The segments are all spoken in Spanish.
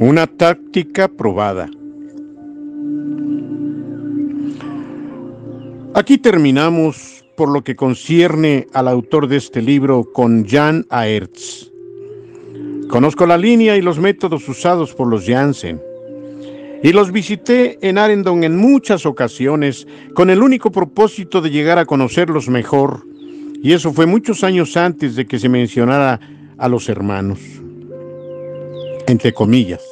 Una táctica probada. Aquí terminamos por lo que concierne al autor de este libro con Jan Aerts. Conozco la línea y los métodos usados por los Jansen y los visité en Arendon en muchas ocasiones con el único propósito de llegar a conocerlos mejor, y eso fue muchos años antes de que se mencionara a los hermanos, entre comillas.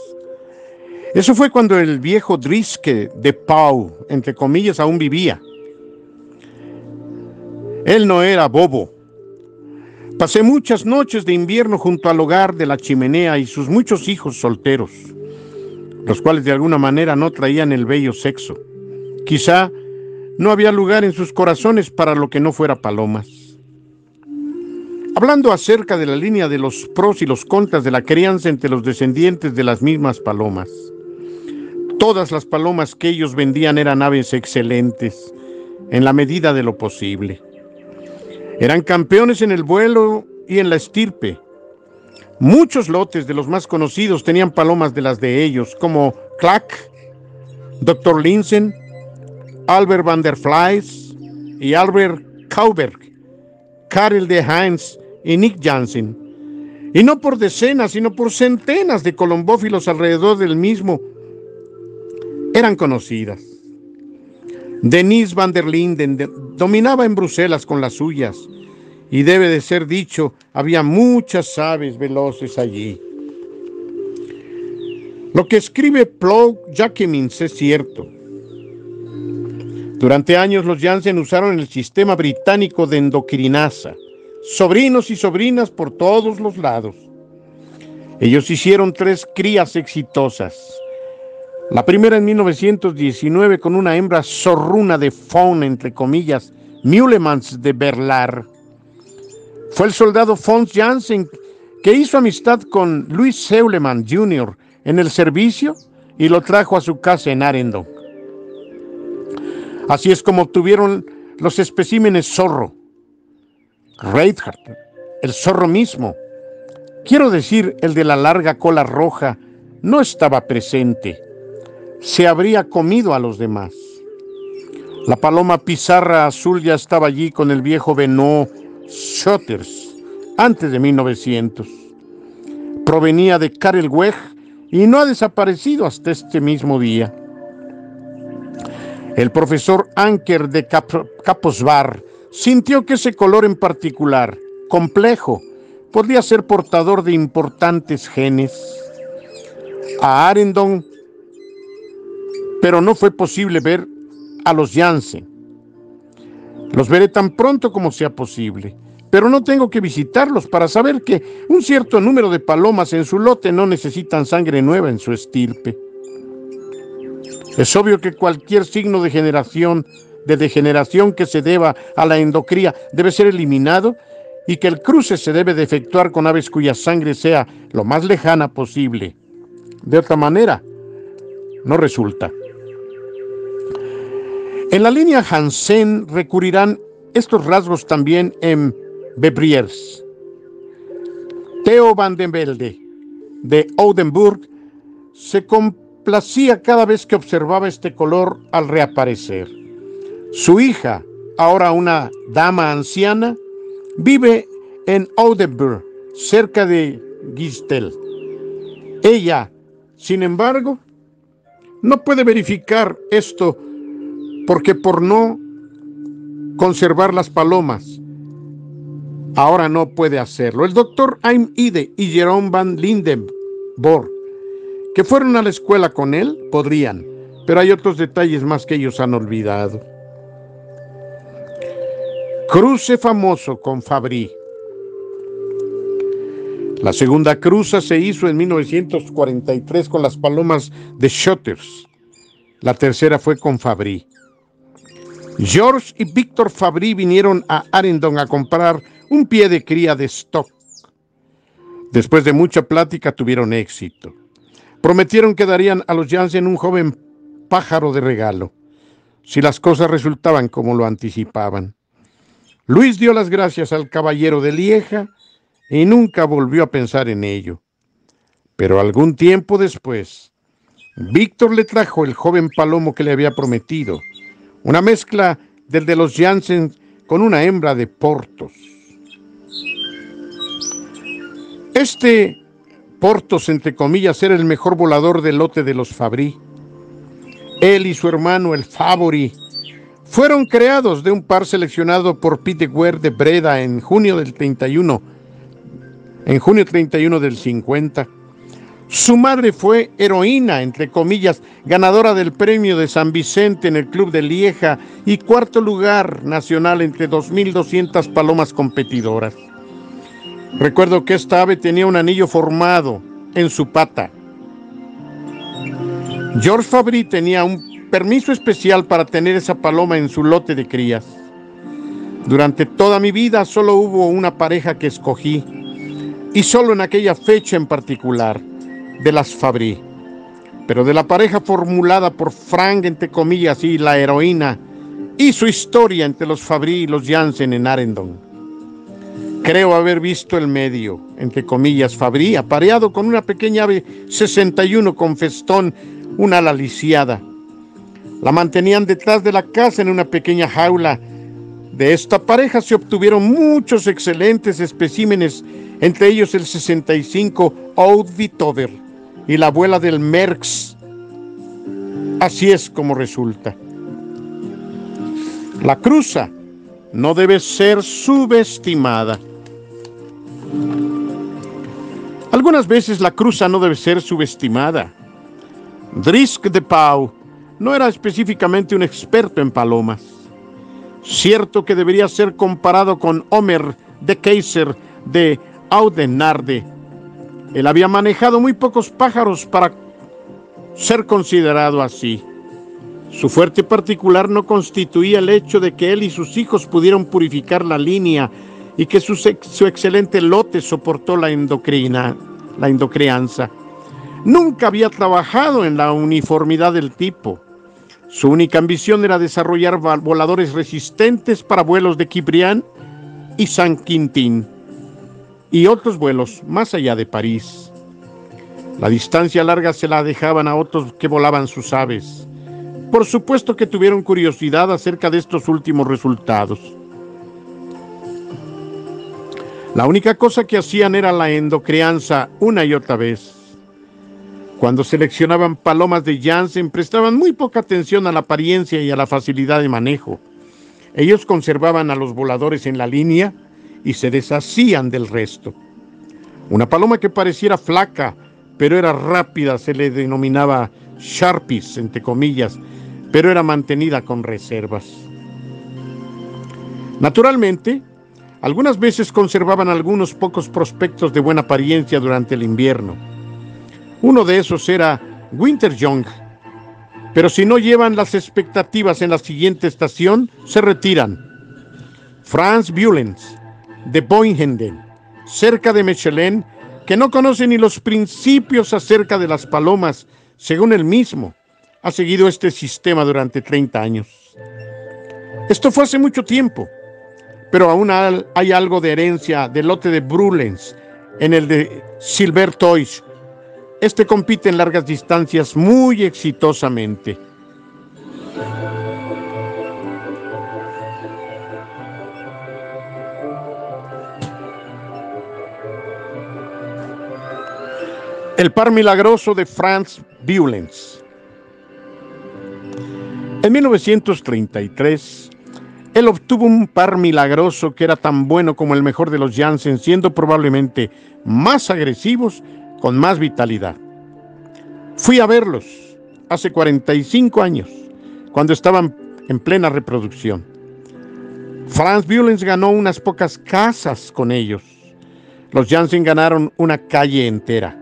Eso fue cuando el viejo Driske de Pau, entre comillas, aún vivía. Él no era bobo. Pasé muchas noches de invierno junto al hogar de la chimenea y sus muchos hijos solteros, los cuales de alguna manera no traían el bello sexo. Quizá no había lugar en sus corazones para lo que no fuera palomas. Hablando acerca de la línea de los pros y los contras de la crianza entre los descendientes de las mismas palomas. Todas las palomas que ellos vendían eran aves excelentes, en la medida de lo posible. Eran campeones en el vuelo y en la estirpe. Muchos lotes de los más conocidos tenían palomas de las de ellos, como Clack, Dr. Linsen, Albert van der Vlees y Albert Kauberg, Karel de Heinz y Nick Jansen. Y no por decenas, sino por centenas de colombófilos alrededor del mismo eran conocidas. Denise van der Linden dominaba en Bruselas con las suyas, y debe de ser dicho, había muchas aves veloces allí. Lo que escribe Plough Jacquemins es cierto. Durante años los Jansen usaron el sistema británico de endocrinasa, sobrinos y sobrinas por todos los lados. Ellos hicieron 3 crías exitosas. La primera en 1919 con una hembra zorruna de Fawn, entre comillas, Meulemans de Berlar. Fue el soldado Fons Jansen que hizo amistad con Louis Seuleman Jr. en el servicio y lo trajo a su casa en Arendon. Así es como obtuvieron los especímenes zorro. Reinhardt, el zorro mismo, quiero decir el de la larga cola roja, no estaba presente. Se habría comido a los demás. La paloma pizarra azul ya estaba allí con el viejo Benoît Schotters antes de 1900. Provenía de Karelweg y no ha desaparecido hasta este mismo día. El profesor Anker de Kaposvar sintió que ese color en particular, complejo, podría ser portador de importantes genes. A Arendon, pero no fue posible ver a los Jansen. Los veré tan pronto como sea posible, pero no tengo que visitarlos para saber que un cierto número de palomas en su lote no necesitan sangre nueva en su estirpe. Es obvio que cualquier signo de degeneración que se deba a la endocría debe ser eliminado y que el cruce se debe de efectuar con aves cuya sangre sea lo más lejana posible. De otra manera, no resulta. En la línea Jansen recurrirán estos rasgos también en Bebriers. Theo van den Velde, de Oudenburg, se complacía cada vez que observaba este color al reaparecer. Su hija, ahora una dama anciana, vive en Oudenburg, cerca de Gistel. Ella, sin embargo, no puede verificar esto porque por no conservar las palomas, ahora no puede hacerlo. El doctor Aim Ide y Jerome van Lindenborg, que fueron a la escuela con él, podrían, pero hay otros detalles más que ellos han olvidado. Cruce famoso con Fabry. La segunda cruza se hizo en 1943 con las palomas de Schotters. La tercera fue con Fabry. George y Victor Fabry vinieron a Arendon a comprar un pie de cría de stock. Después de mucha plática tuvieron éxito. Prometieron que darían a los Jansen un joven pájaro de regalo, si las cosas resultaban como lo anticipaban. Luis dio las gracias al caballero de Lieja y nunca volvió a pensar en ello. Pero algún tiempo después, Víctor le trajo el joven palomo que le había prometido, una mezcla del de los Janssen con una hembra de Portos. Este Portos, entre comillas, era el mejor volador del lote de los Fabry. Él y su hermano, el Favori, fueron creados de un par seleccionado por Pete Guer de Breda en junio 31 del 50. Su madre fue heroína, entre comillas, ganadora del premio de San Vicente en el Club de Lieja y cuarto lugar nacional entre 2.200 palomas competidoras. Recuerdo que esta ave tenía un anillo formado en su pata. George Fabry tenía un permiso especial para tener esa paloma en su lote de crías. Durante toda mi vida solo hubo una pareja que escogí, y solo en aquella fecha en particular, de las Fabry. Pero de la pareja formulada por Frank, entre comillas, y la heroína, y su historia entre los Fabry y los Janssen en Arendon. Creo haber visto el medio, entre comillas, Fabry, apareado con una pequeña ave 61 con festón, una ala lisiada. La mantenían detrás de la casa en una pequeña jaula. De esta pareja se obtuvieron muchos excelentes especímenes, entre ellos el 65 Oud Vitover y la abuela del Merckx. Así es como resulta. La cruza no debe ser subestimada. Algunas veces la cruza no debe ser subestimada. Drisk de Pauw no era específicamente un experto en palomas. Cierto que debería ser comparado con Omer de Keyser de Oudenaarde. Él había manejado muy pocos pájaros para ser considerado así. Su fuerte particular no constituía el hecho de que él y sus hijos pudieron purificar la línea y que su excelente lote soportó la endocrianza. Nunca había trabajado en la uniformidad del tipo. Su única ambición era desarrollar voladores resistentes para vuelos de Quibrián y San Quintín y otros vuelos más allá de París. La distancia larga se la dejaban a otros que volaban sus aves. Por supuesto que tuvieron curiosidad acerca de estos últimos resultados. La única cosa que hacían era la endocrianza una y otra vez. Cuando seleccionaban palomas de Janssen, prestaban muy poca atención a la apariencia y a la facilidad de manejo. Ellos conservaban a los voladores en la línea y se deshacían del resto. Una paloma que pareciera flaca, pero era rápida, se le denominaba Sharpies, entre comillas, pero era mantenida con reservas. Naturalmente, algunas veces conservaban algunos pocos prospectos de buena apariencia durante el invierno. Uno de esos era Winter Young, pero si no llevan las expectativas en la siguiente estación, se retiran. Franz Bullens, de Boingenden, cerca de Mechelen, que no conoce ni los principios acerca de las palomas, según él mismo, ha seguido este sistema durante 30 años. Esto fue hace mucho tiempo, pero aún hay algo de herencia del lote de Bullens en el de Silver Toys. Este compite en largas distancias muy exitosamente. El par milagroso de Franz Bullens. En 1933, él obtuvo un par milagroso que era tan bueno como el mejor de los Janssen, siendo probablemente más agresivos, con más vitalidad. Fui a verlos hace 45 años, cuando estaban en plena reproducción. Franz Bullens ganó unas pocas casas con ellos. Los Janssen ganaron una calle entera.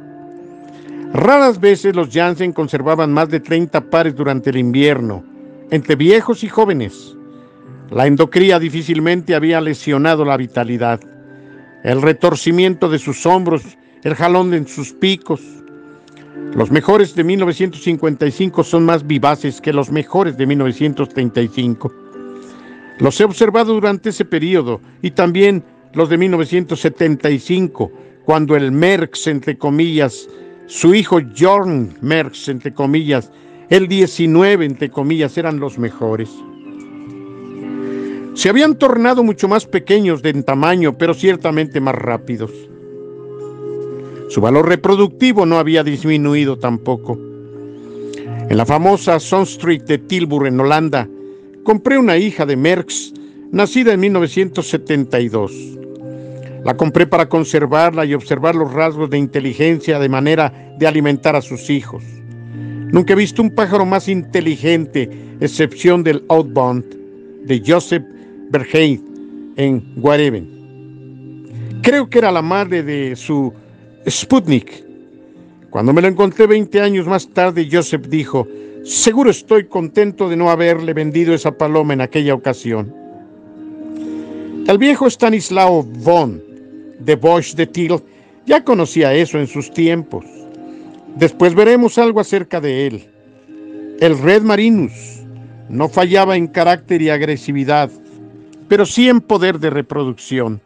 Raras veces los Janssen conservaban más de 30 pares durante el invierno, entre viejos y jóvenes. La endocría difícilmente había lesionado la vitalidad. El retorcimiento de sus hombros, el jalón en sus picos. Los mejores de 1955 son más vivaces que los mejores de 1935. Los he observado durante ese periodo y también los de 1975, cuando el Merckx, entre comillas, Su hijo John Merckx, entre comillas, el 19, entre comillas, eran los mejores. Se habían tornado mucho más pequeños en tamaño, pero ciertamente más rápidos. Su valor reproductivo no había disminuido tampoco. En la famosa Sun Street de Tilburg, en Holanda, compré una hija de Merckx, nacida en 1972. La compré para conservarla y observar los rasgos de inteligencia de manera de alimentar a sus hijos. Nunca he visto un pájaro más inteligente, excepción del Outbound de Joseph Verheyen en Wareven. Creo que era la madre de su Sputnik. Cuando me lo encontré 20 años más tarde, Joseph dijo: seguro estoy contento de no haberle vendido esa paloma en aquella ocasión. El viejo Stanislao von de Bosch de Till ya conocía eso en sus tiempos. Después veremos algo acerca de él. El Red Marinus no fallaba en carácter y agresividad, pero sí en poder de reproducción.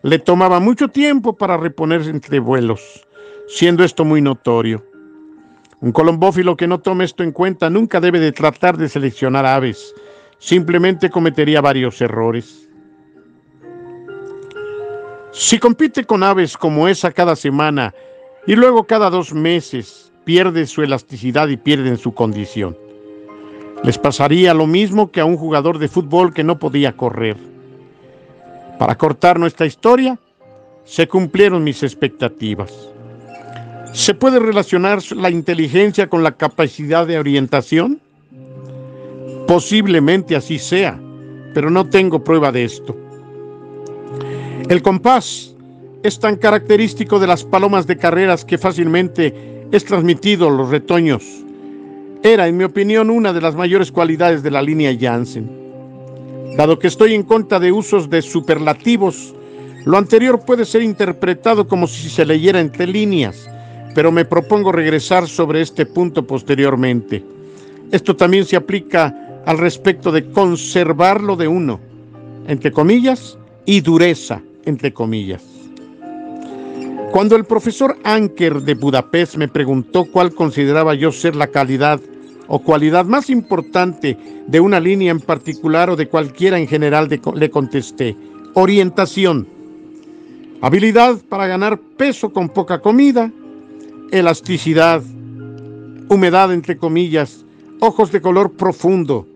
Le tomaba mucho tiempo para reponerse entre vuelos, siendo esto muy notorio. Un colombófilo que no tome esto en cuenta nunca debe de tratar de seleccionar aves, simplemente cometería varios errores. Si compite con aves como esa cada semana y luego cada 2 meses, pierde su elasticidad y pierden su condición. Les pasaría lo mismo que a un jugador de fútbol que no podía correr. Para cortar nuestra historia, se cumplieron mis expectativas. ¿Se puede relacionar la inteligencia con la capacidad de orientación? Posiblemente así sea, pero no tengo prueba de esto. El compás es tan característico de las palomas de carreras que fácilmente es transmitido a los retoños. Era, en mi opinión, una de las mayores cualidades de la línea Janssen. Dado que estoy en contra de usos de superlativos, lo anterior puede ser interpretado como si se leyera entre líneas, pero me propongo regresar sobre este punto posteriormente. Esto también se aplica al respecto de conservarlo de uno, entre comillas, y dureza, entre comillas. Cuando el profesor Anker de Budapest me preguntó cuál consideraba yo ser la calidad o cualidad más importante de una línea en particular o de cualquiera en general, le contesté: orientación, habilidad para ganar peso con poca comida, elasticidad, humedad entre comillas, ojos de color profundo,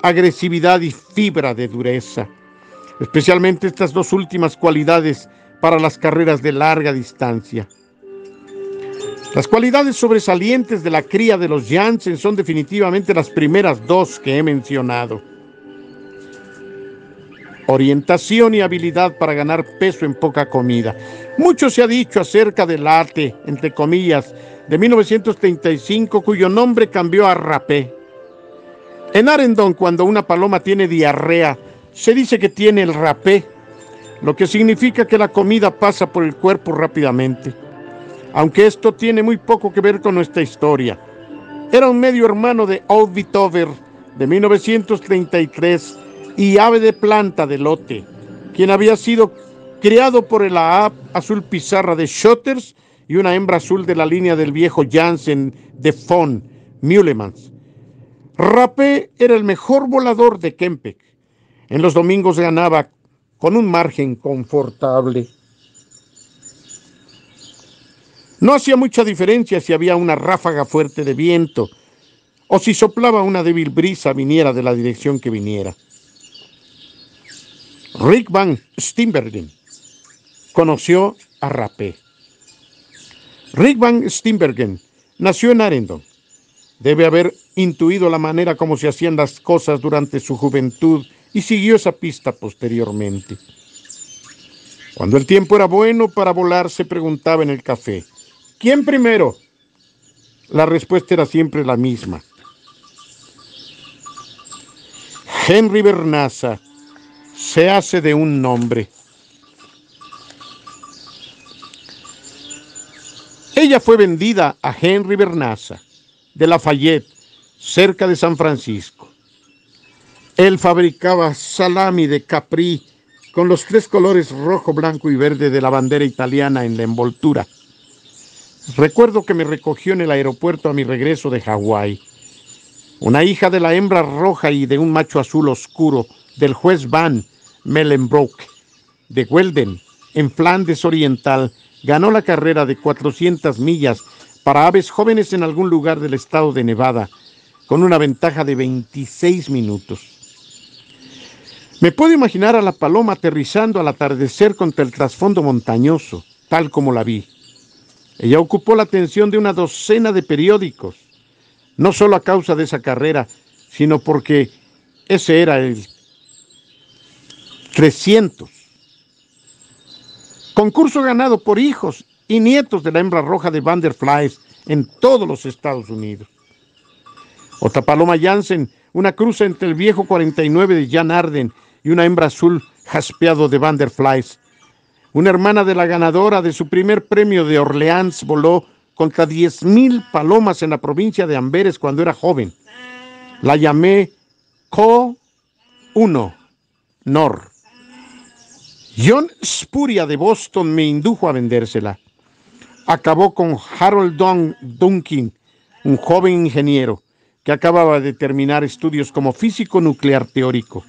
agresividad y fibra de dureza. Especialmente estas 2 últimas cualidades para las carreras de larga distancia. Las cualidades sobresalientes de la cría de los Janssen son definitivamente las primeras 2 que he mencionado. Orientación y habilidad para ganar peso en poca comida. Mucho se ha dicho acerca del ate, entre comillas, de 1935, cuyo nombre cambió a rapé. En Arendon, cuando una paloma tiene diarrea, se dice que tiene el rapé, lo que significa que la comida pasa por el cuerpo rápidamente. Aunque esto tiene muy poco que ver con nuestra historia. Era un medio hermano de Oud-Vitover de 1933 y ave de planta de lote, quien había sido criado por el Aab azul pizarra de Schotters y una hembra azul de la línea del viejo Janssen de von Meulemans. Rapé era el mejor volador de Kempek. En los domingos ganaba con un margen confortable. No hacía mucha diferencia si había una ráfaga fuerte de viento o si soplaba una débil brisa, viniera de la dirección que viniera. Rick van Steenbergen conoció a Rapé. Rick van Steenbergen nació en Arendon. Debe haber intuido la manera como se hacían las cosas durante su juventud y siguió esa pista posteriormente. Cuando el tiempo era bueno para volar, se preguntaba en el café: ¿quién primero? La respuesta era siempre la misma: Henry Bernaza. Se hace de un nombre. Ella fue vendida a Henry Bernaza de Lafayette, cerca de San Francisco. Él fabricaba salami de Capri con los 3 colores rojo, blanco y verde de la bandera italiana en la envoltura. Recuerdo que me recogió en el aeropuerto a mi regreso de Hawái. Una hija de la hembra roja y de un macho azul oscuro del juez Van Mellenbroek de Welden, en Flandes Oriental, ganó la carrera de 400 millas para aves jóvenes en algún lugar del estado de Nevada, con una ventaja de 26 minutos. Me puedo imaginar a la paloma aterrizando al atardecer contra el trasfondo montañoso, tal como la vi. Ella ocupó la atención de una docena de periódicos, no solo a causa de esa carrera, sino porque ese era el 300. Concurso ganado por hijos y nietos de la hembra roja de Van der Flies en todos los Estados Unidos. Otra paloma Jansen, una cruza entre el viejo 49 de Jan Arden y una hembra azul jaspeado de Van der Flies. Una hermana de la ganadora de su primer premio de Orleans voló contra 10,000 palomas en la provincia de Amberes cuando era joven. La llamé Co-1 Nor. John Spuria de Boston me indujo a vendérsela. Acabó con Harold Duncan, un joven ingeniero que acababa de terminar estudios como físico nuclear teórico.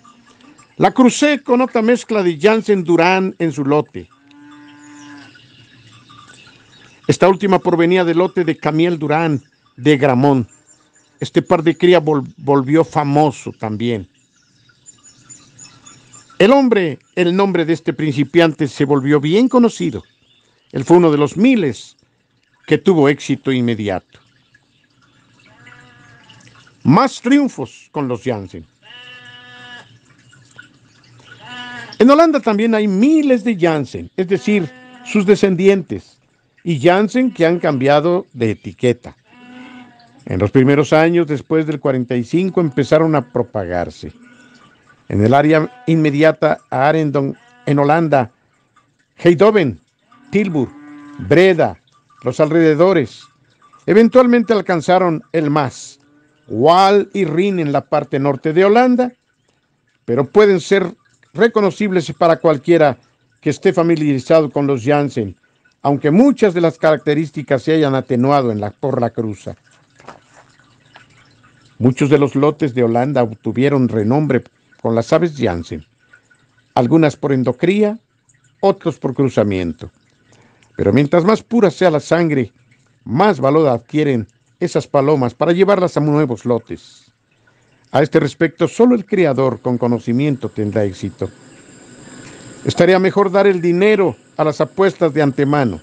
La crucé con otra mezcla de Jansen Durán en su lote. Esta última provenía del lote de Camille Durán de Gramont. Este par de cría volvió famoso también. El nombre de este principiante se volvió bien conocido. Él fue uno de los miles que tuvo éxito inmediato. Más triunfos con los Jansen. En Holanda también hay miles de Jansen, es decir, sus descendientes, y Jansen que han cambiado de etiqueta. En los primeros años, después del 45, empezaron a propagarse. En el área inmediata a Arendon, en Holanda, Eindhoven, Tilburg, Breda, los alrededores. Eventualmente alcanzaron el Maas, Waal y Rhin en la parte norte de Holanda, pero pueden ser reconocibles para cualquiera que esté familiarizado con los Jansen, aunque muchas de las características se hayan atenuado por la cruza. Muchos de los lotes de Holanda obtuvieron renombre con las aves Jansen, algunas por endocría, otros por cruzamiento. Pero mientras más pura sea la sangre, más valor adquieren esas palomas para llevarlas a nuevos lotes. A este respecto, solo el criador con conocimiento tendrá éxito. Estaría mejor dar el dinero a las apuestas de antemano.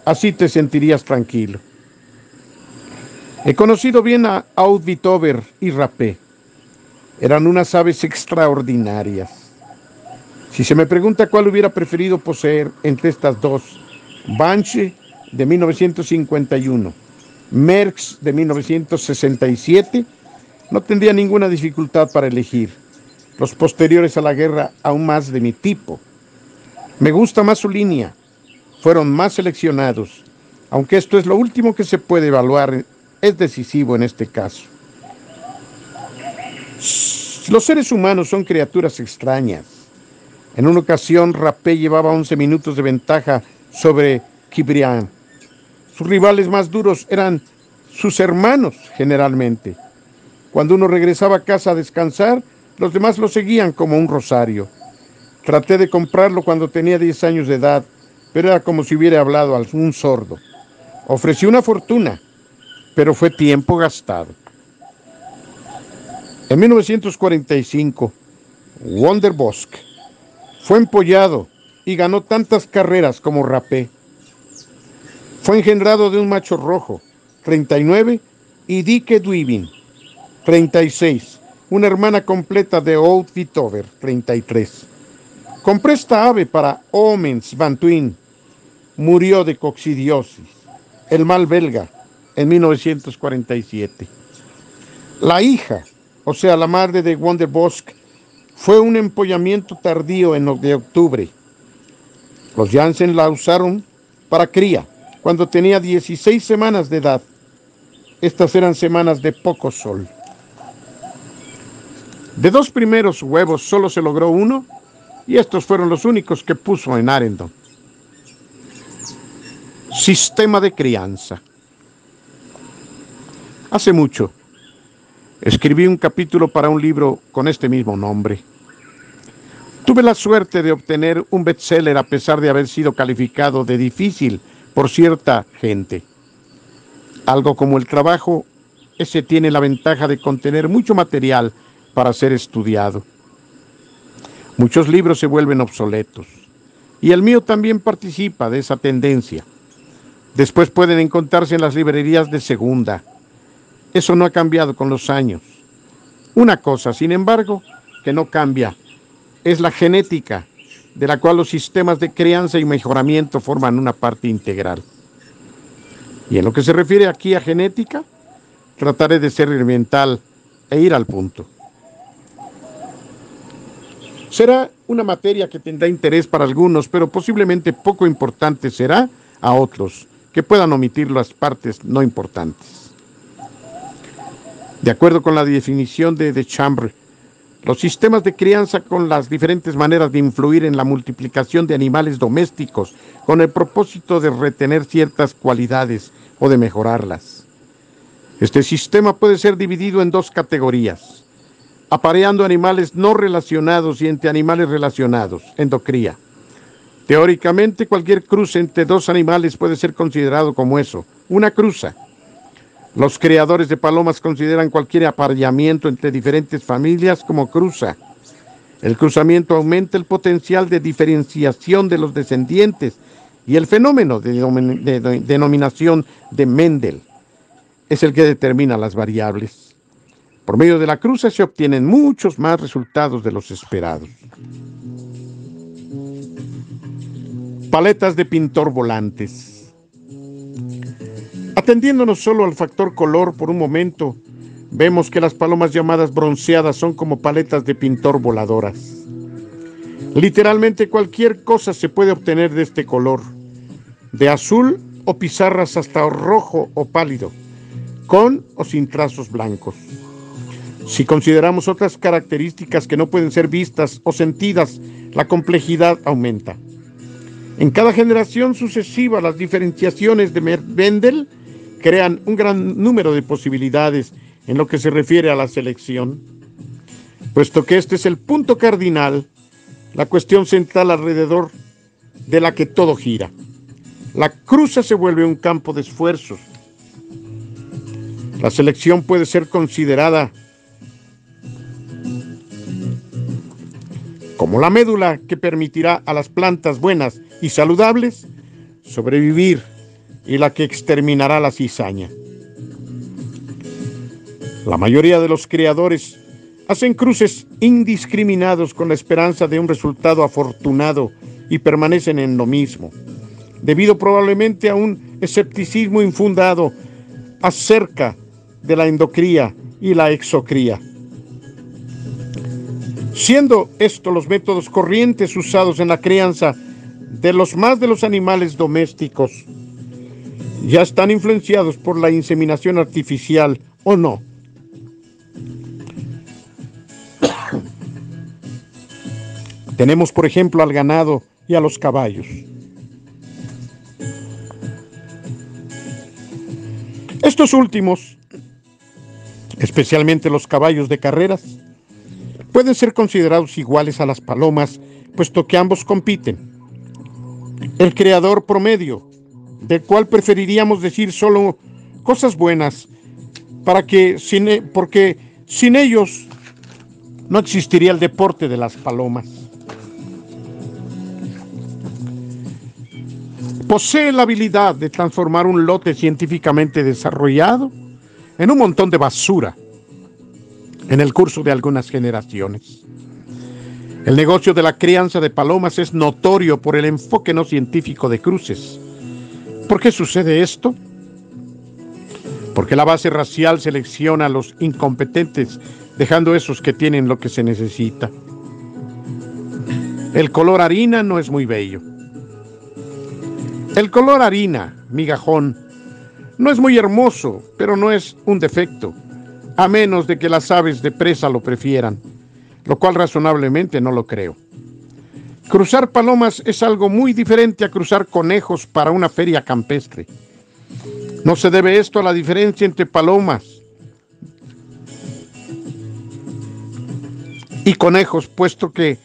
Así te sentirías tranquilo. He conocido bien a Audvitover y Rapé. Eran unas aves extraordinarias. Si se me pregunta cuál hubiera preferido poseer entre estas dos, Banshee de 1951, Merckx de 1967, no tendría ninguna dificultad para elegir. Los posteriores a la guerra aún más de mi tipo. Me gusta más su línea. Fueron más seleccionados. Aunque esto es lo último que se puede evaluar, es decisivo en este caso. Los seres humanos son criaturas extrañas. En una ocasión, Rapé llevaba 11 minutos de ventaja sobre Kibrian. Sus rivales más duros eran sus hermanos, generalmente. Cuando uno regresaba a casa a descansar, los demás lo seguían como un rosario. Traté de comprarlo cuando tenía 10 años de edad, pero era como si hubiera hablado a un sordo. Ofrecí una fortuna, pero fue tiempo gastado. En 1945, Wonderbosk fue empollado y ganó tantas carreras como Rapé. Fue engendrado de un macho rojo, 39, y Dike Duivin, 36, una hermana completa de Audvitover, 33. Compré esta ave para Omens Van Twin. Murió de coccidiosis, el mal belga, en 1947. La hija, o sea, la madre de Wonderbosk, fue un empollamiento tardío de octubre. Los Jansen la usaron para cría cuando tenía 16 semanas de edad. Estas eran semanas de poco sol. De 2 primeros huevos solo se logró uno, y estos fueron los únicos que puso en Arendon. Sistema de crianza. Hace mucho escribí un capítulo para un libro con este mismo nombre. Tuve la suerte de obtener un bestseller a pesar de haber sido calificado de difícil por cierta gente. Algo como el trabajo, ese tiene la ventaja de contener mucho material para ser estudiado. Muchos libros se vuelven obsoletos y el mío también participa de esa tendencia. Después pueden encontrarse en las librerías de segunda. Eso no ha cambiado con los años. Una cosa, sin embargo, que no cambia, es la genética, de la cual los sistemas de crianza y mejoramiento forman una parte integral. Y en lo que se refiere aquí a genética, trataré de ser elemental e ir al punto. Será una materia que tendrá interés para algunos, pero posiblemente poco importante será a otros, que puedan omitir las partes no importantes. De acuerdo con la definición de Deschamps, los sistemas de crianza con las diferentes maneras de influir en la multiplicación de animales domésticos con el propósito de retener ciertas cualidades o de mejorarlas. Este sistema puede ser dividido en dos categorías: apareando animales no relacionados y entre animales relacionados, endocría. Teóricamente, cualquier cruce entre dos animales puede ser considerado como eso, una cruza. Los criadores de palomas consideran cualquier apareamiento entre diferentes familias como cruza. El cruzamiento aumenta el potencial de diferenciación de los descendientes y el fenómeno de denominación de Mendel es el que determina las variables. Por medio de la cruza se obtienen muchos más resultados de los esperados. Paletas de pintor volantes. Atendiéndonos solo al factor color por un momento, vemos que las palomas llamadas bronceadas son como paletas de pintor voladoras. Literalmente cualquier cosa se puede obtener de este color, de azul o pizarras hasta rojo o pálido, con o sin trazos blancos. Si consideramos otras características que no pueden ser vistas o sentidas, la complejidad aumenta. En cada generación sucesiva, las diferenciaciones de Mendel crean un gran número de posibilidades en lo que se refiere a la selección. Puesto que este es el punto cardinal, la cuestión central alrededor de la que todo gira. La cruza se vuelve un campo de esfuerzos. La selección puede ser considerada como la médula que permitirá a las plantas buenas y saludables sobrevivir y la que exterminará la cizaña. La mayoría de los criadores hacen cruces indiscriminados con la esperanza de un resultado afortunado y permanecen en lo mismo, debido probablemente a un escepticismo infundado acerca de la endocría y la exocría. Siendo estos los métodos corrientes usados en la crianza de los animales domésticos, ya están influenciados por la inseminación artificial o no. Tenemos, por ejemplo, al ganado y a los caballos. Estos últimos, especialmente los caballos de carreras, pueden ser considerados iguales a las palomas, puesto que ambos compiten. El criador promedio, del cual preferiríamos decir solo cosas buenas, porque sin ellos no existiría el deporte de las palomas. Posee la habilidad de transformar un lote científicamente desarrollado en un montón de basura en el curso de algunas generaciones. El negocio de la crianza de palomas es notorio por el enfoque no científico de cruces. ¿Por qué sucede esto? Porque la base racial selecciona a los incompetentes, dejando esos que tienen lo que se necesita. El color harina no es muy bello. El color harina, migajón, no es muy hermoso, pero no es un defecto, a menos de que las aves de presa lo prefieran, lo cual razonablemente no lo creo. Cruzar palomas es algo muy diferente a cruzar conejos para una feria campestre. No se debe esto a la diferencia entre palomas y conejos, puesto que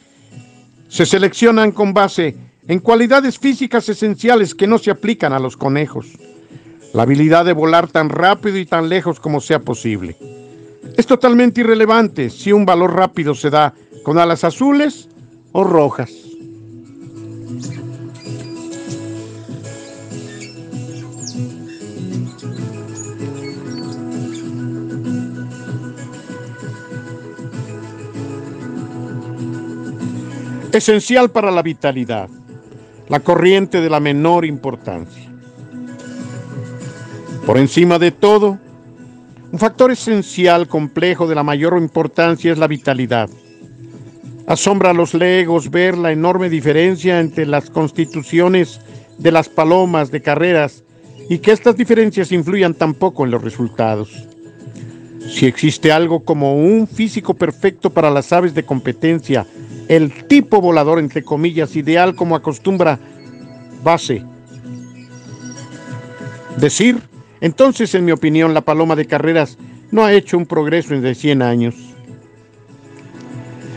se seleccionan con base en cualidades físicas esenciales que no se aplican a los conejos. La habilidad de volar tan rápido y tan lejos como sea posible. Es totalmente irrelevante si un valor rápido se da con alas azules o rojas. Esencial para la vitalidad, la corriente de la menor importancia. Por encima de todo, un factor esencial complejo de la mayor importancia es la vitalidad. Asombra a los legos ver la enorme diferencia entre las constituciones de las palomas de carreras y que estas diferencias influyan tan poco en los resultados. Si existe algo como un físico perfecto para las aves de competencia, el tipo volador, entre comillas, ideal como acostumbra base decir, entonces, en mi opinión, la paloma de carreras no ha hecho un progreso de 100 años.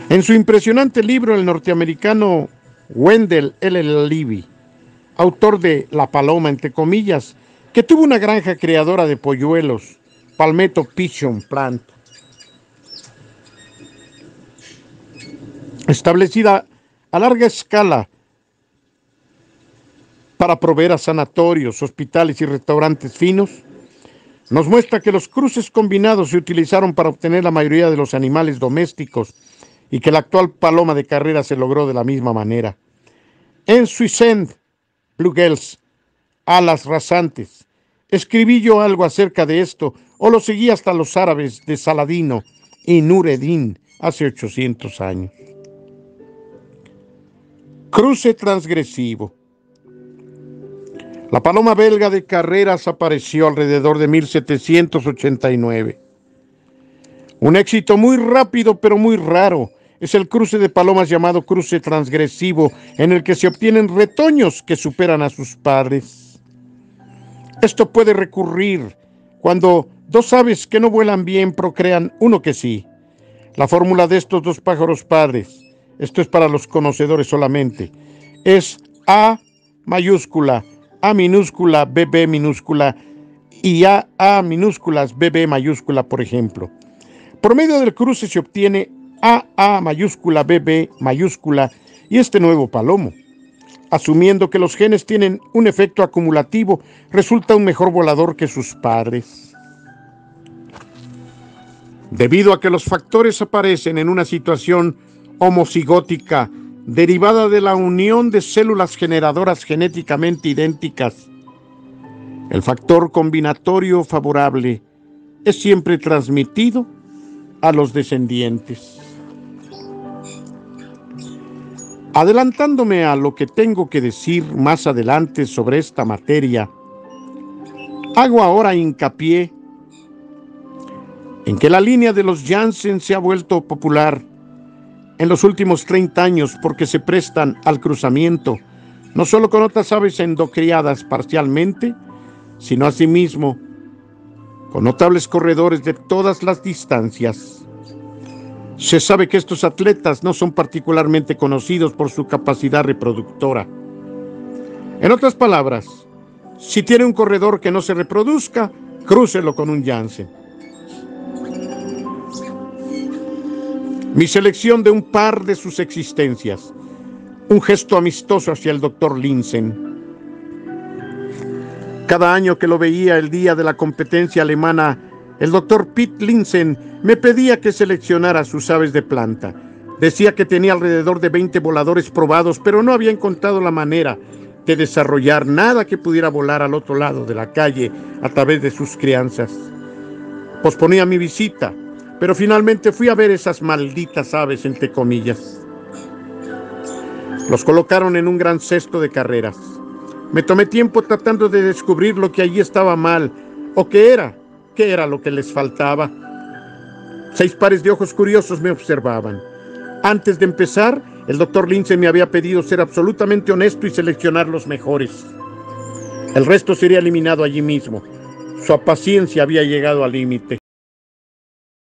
En su impresionante libro, el norteamericano Wendell L. Levy, autor de La paloma, entre comillas, que tuvo una granja creadora de polluelos, Palmetto Pigeon Plant, establecida a larga escala para proveer a sanatorios, hospitales y restaurantes finos, nos muestra que los cruces combinados se utilizaron para obtener la mayoría de los animales domésticos y que la actual paloma de carrera se logró de la misma manera. En Suicide Bluegills, alas rasantes, escribí yo algo acerca de esto, o lo seguí hasta los árabes de Saladino y Nureddin hace 800 años. Cruce transgresivo. La paloma belga de carreras apareció alrededor de 1789. Un éxito muy rápido pero muy raro es el cruce de palomas llamado cruce transgresivo, en el que se obtienen retoños que superan a sus padres. Esto puede recurrir cuando dos aves que no vuelan bien procrean uno que sí. La fórmula de estos dos pájaros padres, esto es para los conocedores solamente, es A mayúscula, A minúscula, BB minúscula y A minúsculas, BB mayúscula, por ejemplo. Por medio del cruce se obtiene AA mayúscula, BB mayúscula y este nuevo palomo. Asumiendo que los genes tienen un efecto acumulativo, resulta un mejor volador que sus padres. Debido a que los factores aparecen en una situación homocigótica derivada de la unión de células generadoras genéticamente idénticas, el factor combinatorio favorable es siempre transmitido a los descendientes. Adelantándome a lo que tengo que decir más adelante sobre esta materia, hago ahora hincapié en que la línea de los Janssen se ha vuelto popular en los últimos 30 años porque se prestan al cruzamiento, no solo con otras aves endocriadas parcialmente, sino asimismo con notables corredores de todas las distancias. Se sabe que estos atletas no son particularmente conocidos por su capacidad reproductora. En otras palabras, si tiene un corredor que no se reproduzca, crúcelo con un Janssen. Mi selección de un par de sus existencias, un gesto amistoso hacia el doctor Linsen. Cada año que lo veía el día de la competencia alemana, el doctor Piet Linsen me pedía que seleccionara sus aves de planta. Decía que tenía alrededor de 20 voladores probados, pero no había encontrado la manera de desarrollar nada que pudiera volar al otro lado de la calle a través de sus crianzas. Posponía mi visita, pero finalmente fui a ver esas malditas aves, entre comillas. Los colocaron en un gran cesto de carreras. Me tomé tiempo tratando de descubrir lo que allí estaba mal, o qué era lo que les faltaba. 6 pares de ojos curiosos me observaban. Antes de empezar, el doctor Lindsay me había pedido ser absolutamente honesto y seleccionar los mejores. El resto sería eliminado allí mismo. Su paciencia había llegado al límite.